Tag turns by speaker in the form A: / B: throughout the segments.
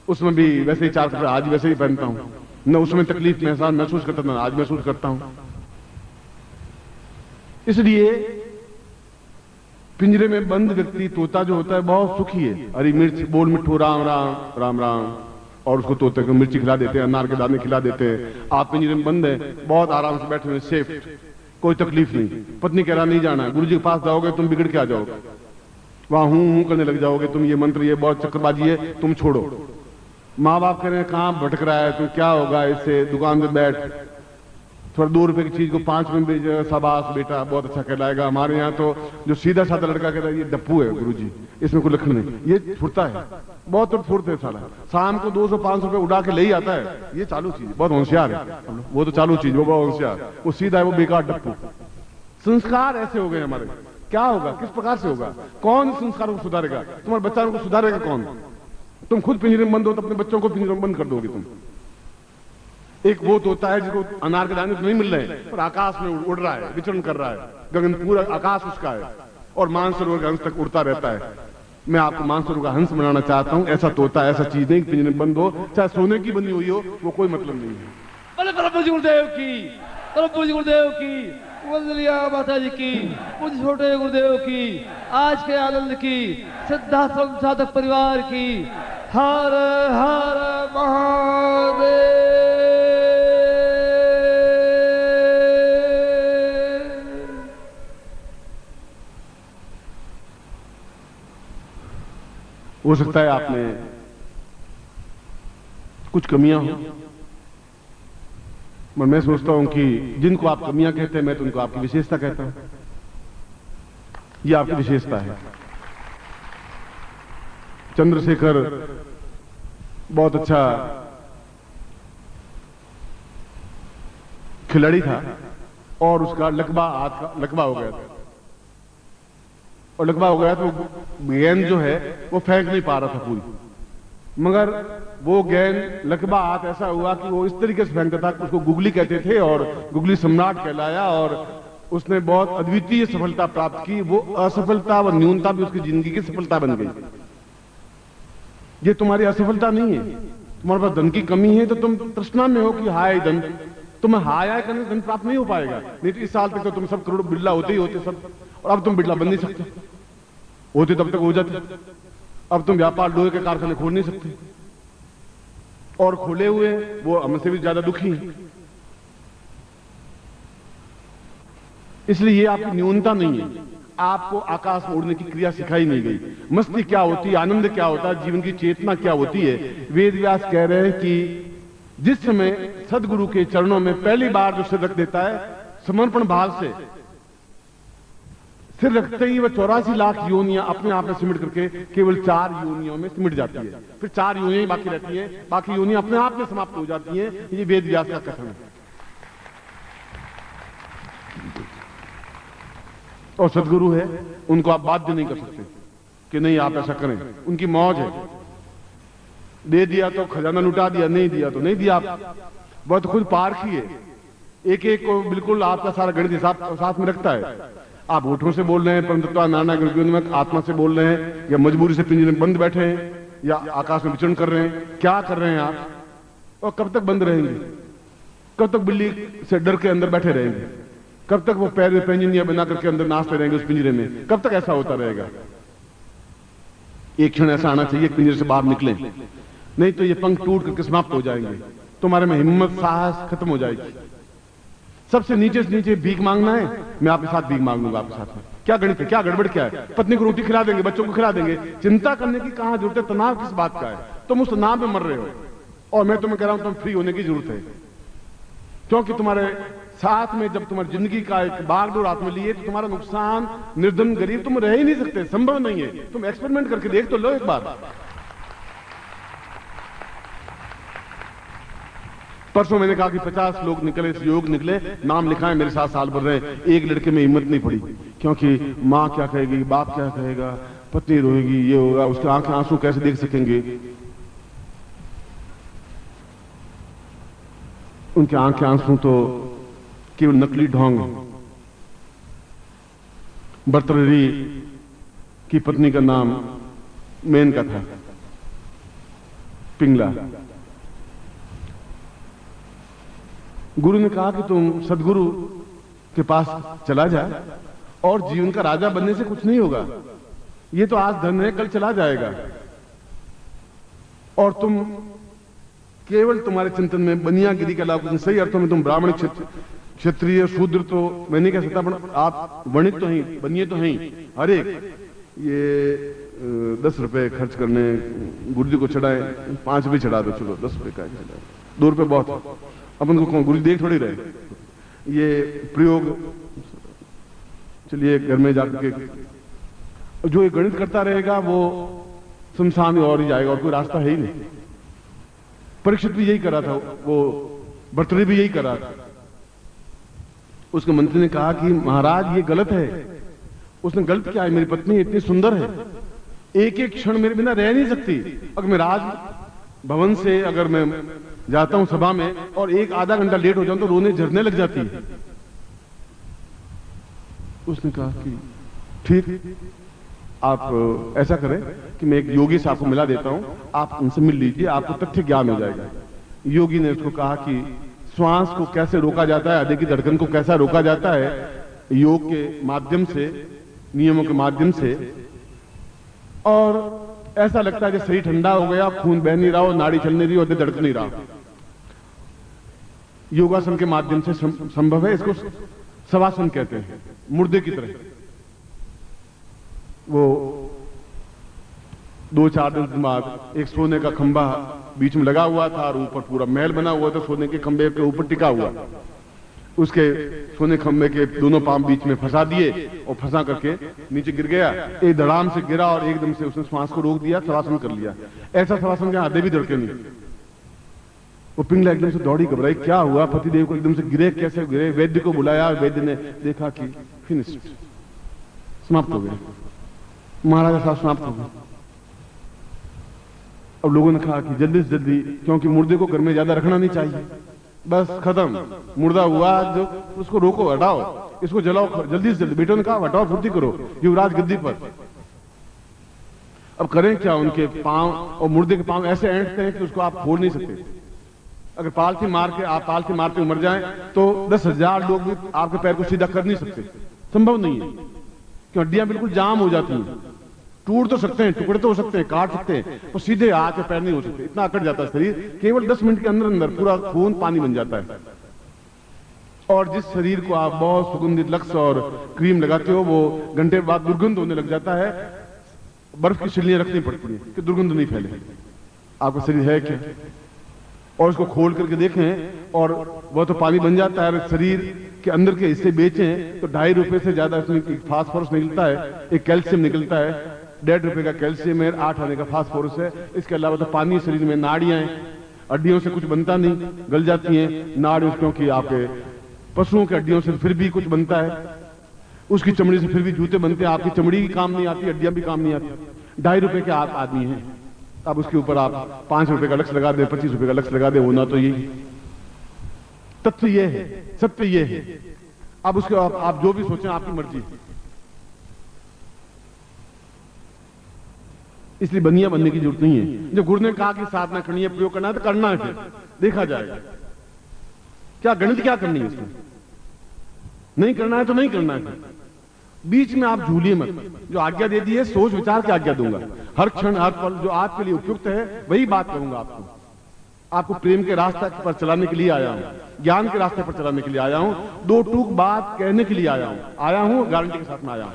A: उसमें भी वैसे ही 4 कपड़े आज वैसे ही पहनता हूं, न उसमें तकलीफ महसूस करता था, आज महसूस करता हूं। इसलिए पिंजरे में बंद व्यक्ति, तोता जो होता है, बहुत सुखी है। हरी मिर्च बोल मिठू राम राम राम राम, और उसको तोते को मिर्ची खिला देते हैं, अनार के दाने खिला देते हैं। आप पिंजरे में बंद है, बहुत आराम से बैठे हुए, सेफ, कोई तकलीफ नहीं। पत्नी कह रहा नहीं जाना, गुरु जी के पास जाओगे तुम बिगड़ के आ जाओगे, वहां हूं करने लग जाओगे, तुम ये मंत्र ये बहुत चक्करबाजी है, तुम छोड़ो। माँ बाप कह रहे हैं कहां भटक रहा है, तुम क्या होगा इससे, दुकान पे बैठ, थोड़ा 2 रुपए की चीज को 5 में बेच, शाबाश बेटा बहुत अच्छा कहलाएगा। हमारे यहाँ तो जो सीधा साधा लड़का कहता है ये डप्पू है गुरुजी, इसमें कोई लक्षण नहीं, ये फुर्ता है, बहुत फुर्त है साला, शाम को 200-500 रुपए उड़ा के ले ही आता है, ये चालू चीज, बहुत होशियार है वो, तो चालू चीज, वो बहुत होशियार, वो सीधा है, वो बेकार डप्पू। संस्कार ऐसे हो गए हमारे, क्या होगा, किस प्रकार से होगा, कौन संस्कारों को सुधारेगा? तुम्हारे बच्चों को सुधारेगा कौन? तुम खुद पिंजरे में बंद हो तो अपने बच्चों को पिंजरे में बंद कर दोगे तुम। एक वो तोता है जिसको अनार के दाने तो नहीं मिल रहे हैं, पर आकाश में उड़ रहा है, विचरण कर रहा है, गगन पूरा आकाश उसका है, और मानसरोवर का हंस तक उड़ता रहता है। मैं आपको मानसरोवर का हंस बनाना चाहता हूं। ऐसा तोता, ऐसा चीज नहीं पिंजरे में बंद हो, चाहे सोने की बनी हुई हो, वो कोई मतलब नहीं है।
B: बोले प्रभु जी गुरुदेव की, प्रभु जी गुरुदेव की, वंदलिया माता जी की, मुझ छोटे गुरुदेव की, आज के आनंद की, सिद्धाश्रम साधक परिवार की। हर हर महादेव।
A: हो सकता है आप में कुछ कमियां हो, पर मैं सोचता हूं कि जिनको आप कमियां कहते हैं, मैं तो उनको आपकी विशेषता कहता हूं। ये आपकी विशेषता है। चंद्रशेखर बहुत अच्छा खिलाड़ी था, और उसका लकवा हाथ का लकवा हो गया था, और लकवा हो गया तो गेंद जो है वो फेंक नहीं पा रहा था पूरी, मगर वो गेंद लकवा हाथ ऐसा हुआ कि वो इस तरीके से फेंकता था कि उसको गुगली कहते थे, और गुगली सम्राट कहलाया, और उसने बहुत अद्वितीय सफलता प्राप्त की। वो असफलता व न्यूनता भी उसकी जिंदगी की सफलता बन गई। ये तुम्हारी असफलता नहीं है, तुम्हारे पास धन की कमी है तो तुम तृष्णा में हो कि हाय धन, तुम्हें हाय करने धन प्राप्त नहीं हो पाएगा। नहीं तो इस साल तक तो तुम सब करोड़ बिरला होते ही होते सब, और अब तुम बिरला बन नहीं सकते, होते तब तक हो जाते। अब तुम व्यापार लोहे के कारखाने खोल नहीं सकते, और खोले हुए वो हमसे भी ज्यादा दुखी हैं। इसलिए ये आपकी न्यूनता नहीं है, आपको आकाश में उड़ने की क्रिया सिखाई नहीं गई। मस्ती क्या होती है, आनंद क्या होता है, जीवन की चेतना क्या होती है। वेद व्यास कह रहे हैं कि जिस समय सदगुरु के चरणों में पहली बार जो सिर रख देता है समर्पण भाव से, सिर रखते ही वह 84 लाख योनियां अपने आप में सिमट करके केवल 4 योनियों में सिमट जाती है। फिर 4 योनियां ही बाकी रहती है, बाकी योनियां अपने आप में समाप्त हो जाती हैं। ये वेद व्यास का कथन है। और सदगुरु है, उनको आप बाध्य नहीं कर सकते कि नहीं आप ऐसा करें, उनकी मौज है। दे दिया तो खजाना लुटा दिया, नहीं दिया तो नहीं दिया। आप बहुत खुद पारखी है, एक एक को बिल्कुल आपका सारा गणित हिसाब साथ में रखता है। आप होठों से बोल रहे हैं, परंतु नारायण आत्मा से बोल रहे हैं, या मजबूरी से पिंजरे में बंद बैठे हैं, या आकाश में विचरण कर रहे हैं, क्या कर रहे हैं आप? और कब तक बंद रहेंगे? कब तक बिल्ली से डर के अंदर बैठे रहेंगे? कब तक वो पैर में पेंजिनिया बना करके अंदर नाचते रहेंगे उस पिंजरे में? कब तक ऐसा होता रहेगा? एक क्षण ऐसा आना चाहिए पिंजरे से बाहर निकलें, नहीं तो ये पंख टूट करके समाप्त हो जाएंगे, तुम्हारे में हिम्मत साहस खत्म हो जाएगी। सबसे नीचे से नीचे भीख मांगना है, मैं आपके साथ भीख मांग लूंगा, आपके साथ में क्या गणित है, क्या गड़बड़ क्या है? पत्नी को रोटी खिला देंगे, बच्चों को खिला देंगे, चिंता करने की कहां जरूरत है? तनाव किस बात का है? तुम उस तनाव में मर रहे हो, और मैं तुम्हें कह रहा हूं तुम फ्री होने की जरूरत है। क्योंकि तुम्हारे साथ में जब तुम्हारी जिंदगी का एक बागडोर हाथ में लिए तो तुम्हारा नुकसान, निर्धन गरीब तुम रह ही नहीं सकते, संभव नहीं है। तुम एक्सपेरिमेंट करके देख तो लो एक बार। परसों मैंने कहा कि 50 लोग निकले, योग निकले, नाम लिखा है, मेरे साथ साल भर रहे। एक लड़के में हिम्मत नहीं पड़ी, क्योंकि माँ क्या कहेगी, बाप क्या कहेगा, पत्नी रोएगी, ये होगा, उसके आंखें आंसू कैसे देख सकेंगे? उनके आंखें आंसू तो केवल नकली ढोंग। भर्तृहरि की पत्नी का नाम मेनका था, पिंगला। गुरु ने कहा कि तुम सदगुरु के पास चला जा, और जीवन का राजा बनने से कुछ नहीं होगा, ये तो आज धन है, कल चला जाएगा, और तुम केवल तुम्हारे चिंतन में बनियागिरी के अलावा कुछ, सही अर्थों में तुम ब्राह्मण, क्षत्रिय, शूद्र तो मैं नहीं कह सकता, पर आप वर्णित तो हैं, बनिए तो हैं, हर एक। ये 10 रुपए खर्च करने गुरु जी को चढ़ाए, 5 रुपए चढ़ा दो, चलो 10 रुपए का चढ़ाए, 2 रुपए बहुत, अपन को कौन गुरु देख थोड़ी रहे। ये प्रयोग, चलिए घर में जाकर के जो ये गणित करता रहेगा वो शमशान में और ही जाएगा, और कोई रास्ता है ही नहीं। परीक्षित भी यही करा था, वो भर्तृहरि भी यही करा था। उसके मंत्री ने कहा कि महाराज ये गलत है। उसने गलत क्या है, मेरी पत्नी इतनी सुंदर है, एक एक क्षण मेरे बिना रह नहीं सकती। अगर मैं राज भवन से अगर मैं जाता हूं सभा में और एक आधा घंटा लेट हो जाऊं तो रोने झरने लग जाती है। उसने कहा कि ठीक, आप ऐसा करें कि मैं एक योगी से आपको मिला देता हूं, आप उनसे मिल लीजिए, आपको तथ्य ज्ञान हो जाएगा। योगी ने उसको कहा कि श्वास को कैसे रोका जाता है, हृदय की धड़कन को कैसा रोका जाता है, योग के माध्यम से, नियमों के माध्यम से, और ऐसा लगता है कि शरीर ठंडा हो गया, खून बह नहीं रहा हो, नाड़ी चल नहीं रही हो, हृदय धड़क नहीं रहा। योगासन के माध्यम से संभव है। इसको शवासन कहते हैं, मुर्दे की तरह। वो 2-4 दिन बाद एक सोने का खंभा बीच में लगा हुआ था और ऊपर पूरा महल बना हुआ था, सोने के खंभे के ऊपर टिका हुआ। उसके सोने खंभे के दोनों पांव बीच में फंसा दिए और फंसा करके नीचे गिर गया। एक धड़ाम से गिरा और एकदम से उसने श्वास को रोक दिया, शवासन कर लिया। ऐसा शवासन जहां हृदय भी धड़के नहीं। वो पिंगला एकदम से दौड़ी, घबराई, क्या हुआ, पतिदेव को एकदम से गिरे, कैसे गिरे। वैद्य को बुलाया, वैद्य ने देखा कि फिनिश्ड, समाप्त हो गया, महाराजा साहब समाप्त हो गए। अब लोगों ने कहा कि जल्दी से जल्दी, क्योंकि मुर्दे को घर में ज्यादा रखना नहीं चाहिए, बस खत्म, मुर्दा हुआ जो उसको रोको, हटाओ, इसको जलाओ जल्दी से जल्दी। बेटों ने कहा हटाओ, फुर्ती करो, युवराज गद्दी पर। अब करें क्या, उनके पांव और मुर्दे के पांव ऐसे ऐंठते हैं कि उसको आप फोड़ नहीं सकते। अगर पालथी मार के आप पालथी मारते मर जाएं तो 10,000 लोग भी आपके पैर को सीधा कर नहीं सकते, संभव नहीं है, क्यों हड्डियां बिल्कुल जाम हो जाती हैं। टूट तो सकते हैं, टुकड़े तो हो सकते हैं, काट सकते हैं, और सीधे हाथ के पैर नहीं हो सकते। इतना अकड़ जाता है शरीर, केवल 10 मिनट के अंदर अंदर पूरा खून पानी बन जाता है। और जिस शरीर को आप बहुत सुगंधित लक्स और क्रीम लगाते हो, वो घंटे बाद दुर्गंध होने लग जाता है। बर्फ की सिल्लियां रखनी पड़ती है कि दुर्गंध नहीं फैले। आपका शरीर है क्या, और उसको खोल करके देखें और वह तो पानी बन जाता है। शरीर के अंदर के हिस्से बेचें तो 2.5 रुपए से ज्यादा इसमें फास्फोरस निकलता है, एक कैल्शियम निकलता है, 1.5 रुपए का कैल्शियम है, 8 आने का फास्फोरस है। इसके अलावा तो पानी शरीर में, नाड़ियां हैं, हड्डियों से कुछ बनता नहीं, गल जाती हैं नाड़ियों, क्योंकि आपके पशुओं की हड्डियों से फिर भी कुछ बनता है, उसकी चमड़ी से फिर भी जूते बनते हैं। आपकी चमड़ी भी काम नहीं आती, हड्डियां भी काम नहीं आती। 2.5 रुपए के आप आदमी हैं, अब उसके ऊपर आप 5 रुपए का लक्ष्य लगा दे, 25 रुपए का लक्ष्य लगा दे, होना तो यही तथ्य ये है, सत्य ये है। अब उसके आप जो भी सोचें, आपकी मर्जी। इसलिए बनिया बनने की जरूरत नहीं है। जब गुरु ने कहा कि साधना करनी है, प्रयोग करना है, तो करना है, फिर देखा जाएगा। क्या गणित क्या करनी है इसमें, नहीं करना है तो नहीं करना है। बीच में आप झूलिए मत। जो आज्ञा दे दी है, सोच विचार की आज्ञा दूंगा। हर क्षण हर पल जो आपके लिए उपयुक्त है वही बात करूंगा। आपको प्रेम के रास्ते पर चलाने के लिए आया हूं, ज्ञान के रास्ते पर चलाने के लिए आया हूं, 2 टूक बात कहने के लिए आया हूं, गारंटी के साथ में आया हूं।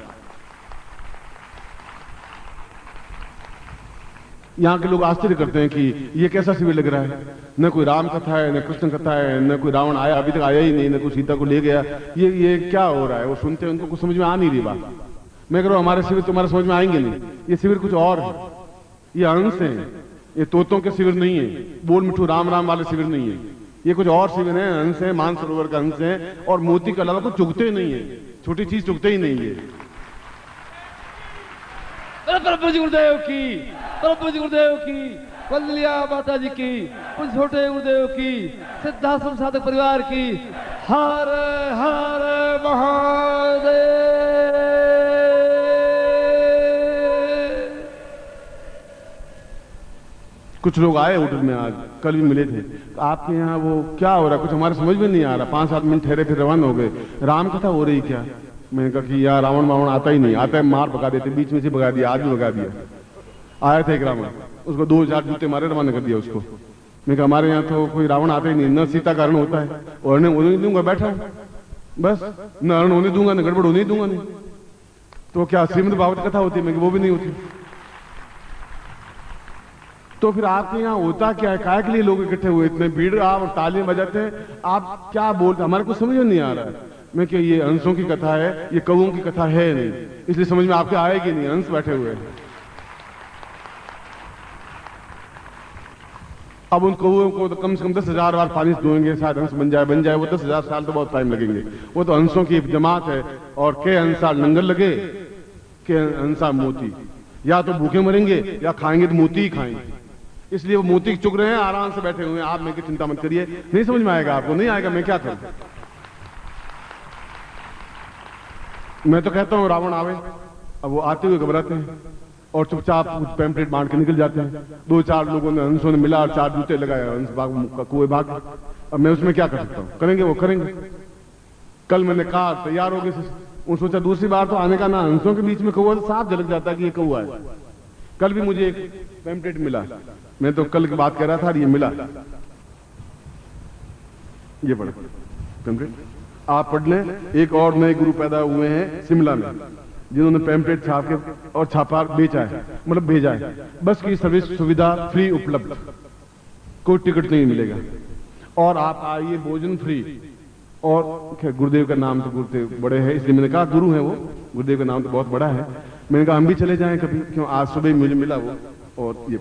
A: यहाँ के लोग आश्चर्य करते हैं कि ये कैसा शिविर लग रहा है, न कोई राम कथा है, न कृष्ण कथा है, न कोई रावण आया, अभी तक आया ही नहीं, न कोई सीता को ले गया। ये क्या हो रहा है? वो सुनते हैं, उनको कुछ समझ में आ नहीं रही बात। मैं कह रहा हूं हमारे शिविर तुम्हारे समझ में आएंगे नहीं। ये शिविर कुछ और है, ये अंश है, ये तोतों के शिविर नहीं है, बोल मिठू राम राम वाले शिविर नहीं है। ये कुछ और शिविर है, अंश है, मानसरोवर का अंश है, और मोती के अलावा कुछ चुगते ही नहीं है, छोटी चीज चुगते ही नहीं है।
B: प्रभु जी गुरुदेव की, प्रभु जी गुरुदेव की, वंदलिया माता जी की, उन छोटे गुरुदेव की, सिद्धाश्रम साधक परिवार की। हर हर महादेव।
A: कुछ लोग आए होटल में, आज कल भी मिले थे। आपके यहाँ वो क्या हो रहा है, कुछ हमारे समझ में नहीं आ रहा। 5-7 मिनट ठहरे फिर रवाना हो गए। राम कथा हो रही क्या? मैंने कहा कि यार रावण वावण आता ही नहीं, आता है मार भगा देते, बीच में से भगा दिया, आज भी भगा दिया। आया था एक रावण, उसको 2-4 जूते मारे, रवाना कर दिया उसको। मैं कहा हमारे यहाँ तो कोई रावण आता ही नहीं, न सीता का हरण होता है और न होने दूंगा, बैठा हूं बस, न हरण होने दूंगा, न गड़बड़ होने दूंगा। नहीं तो क्या श्रीमद् भागवत कथा होती है? मैं वो भी नहीं होती। तो फिर आपके यहाँ होता क्या है? काय के लिए लोग इकट्ठे हुए, इतने भीड़, आप तालियां बजाते हैं, आप क्या बोलते? हमारे को समझ में नहीं आ रहा है। मैं क्या ये हंसों की कथा है, ये कौओं की कथा है नहीं, इसलिए समझ में आपके आएगी नहीं। हंस बैठे हुए हैं। अब उन कौओं को तो कम से कम 10,000 बार पानी से धोएंगे, शायद हंस बन जाए। वो 10,000 साल तो बहुत टाइम लगेंगे। वो तो हंसों की जमात है। और के हंसा नंगर लगे, के हंसा मोती, या तो भूखे मरेंगे या खाएंगे तो मोती ही खाएंगे। इसलिए वो मोती चुग रहे हैं, आराम से बैठे हुए हैं। आप मैं की चिंता मत करिए, नहीं समझ में आएगा आपको, नहीं आएगा, मैं क्या करूं? मैं तो कहता हूं रावण आवे, अब वो आते हुए घबराते हैं और चुपचाप कुछ पैम्पलेट बांट के निकल जाते हैं। 2-4 लोगों ने हंसों ने मिला और 4 जूते लगाए, हंस भाग कुएं भाग। अब मैं उसमें क्या कर सकता हूं? करेंगे वो करेंगे। कल मैंने कहा तैयार हो गए, वो सोचा दूसरी बार तो आने का ना, हंसों के बीच में कौआ तो साफ झलक जाता है कि ये कौआ है। कल भी मुझे एक पैम्पलेट मिला, मैं तो कल की बात कह रहा था, ये मिला, ये पढ़ो पैम्पलेट, आप पढ़ लें। एक और नए गुरु पैदा हुए हैं शिमला में, जिन्होंने पैम्पलेट छाप के और छापा बेचा है, मतलब भेजा है। बस की सर्विस सुविधा फ्री उपलब्ध, कोई टिकट नहीं मिलेगा और आप आइए, भोजन फ्री। और गुरुदेव का नाम तो गुरुदेव बड़े हैं, इसलिए मैंने कहा गुरु है वो, गुरुदेव का नाम तो बहुत बड़ा है। मैंने कहा हम भी चले जाएं कभी, क्यों आज सुबह मुझे मिला वो। और ये